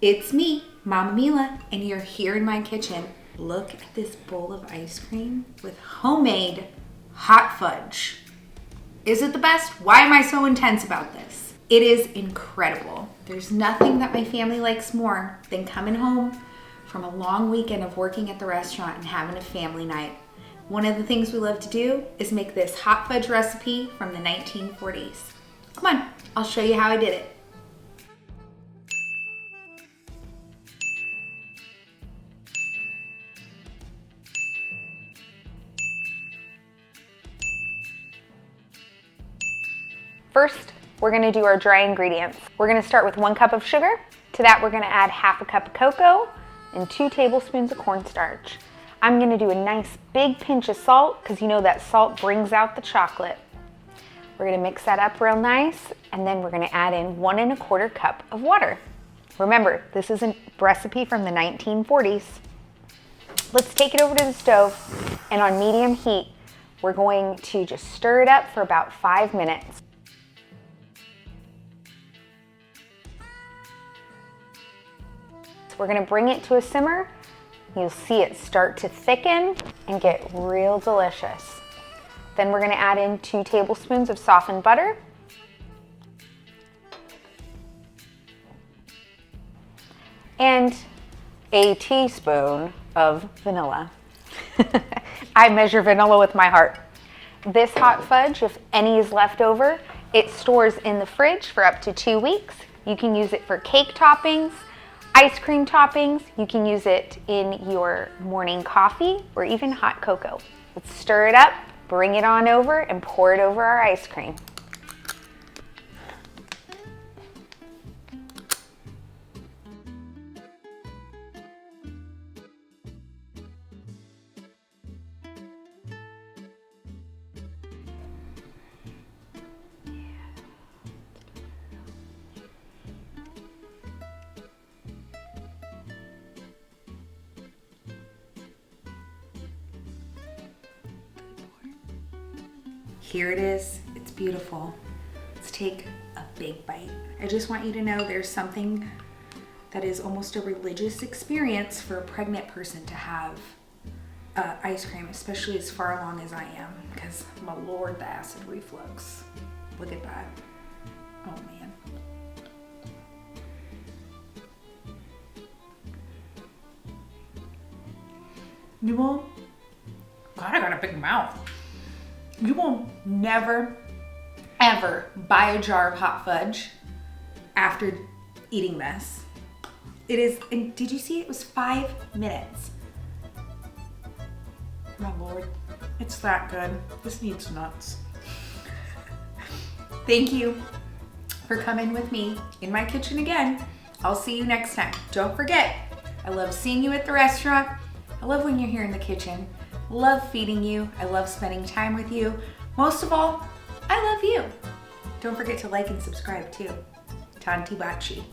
It's me, Mama Mila, and you're here in my kitchen. Look at this bowl of ice cream with homemade hot fudge. Is it the best? Why am I so intense about this? It is incredible. There's nothing that my family likes more than coming home from a long weekend of working at the restaurant and having a family night. One of the things we love to do is make this hot fudge recipe from the 1940s. Come on, I'll show you how I did it. First, we're gonna do our dry ingredients. We're gonna start with 1 cup of sugar. To that, we're gonna add half a cup of cocoa and 2 tablespoons of cornstarch. I'm gonna do a nice big pinch of salt because you know that salt brings out the chocolate. We're gonna mix that up real nice, and then we're gonna add in 1 1/4 cup of water. Remember, this is a recipe from the 1940s. Let's take it over to the stove, and on medium heat, we're going to just stir it up for about 5 minutes. We're gonna bring it to a simmer. You'll see it start to thicken and get real delicious. Then we're gonna add in 2 tablespoons of softened butter. And a teaspoon of vanilla. I measure vanilla with my heart. This hot fudge, if any is left over, it stores in the fridge for up to 2 weeks. You can use it for cake toppings, ice cream toppings. You can use it in your morning coffee or even hot cocoa. Let's stir it up, bring it on over, and pour it over our ice cream. Here it is, it's beautiful. Let's take a big bite. I just want you to know there's something that is almost a religious experience for a pregnant person to have ice cream, especially as far along as I am, because my Lord, the acid reflux. Look at that. Oh man. You will, God, I got a big mouth. You will never, ever buy a jar of hot fudge after eating this. It is, and did you see it was 5 minutes? My Lord, it's that good. This needs nuts. Thank you for coming with me in my kitchen again. I'll see you next time. Don't forget, I love seeing you at the restaurant. I love when you're here in the kitchen. Love feeding you. I love spending time with you. Most of all, I love you. Don't forget to like and subscribe too. Tanti Bachi.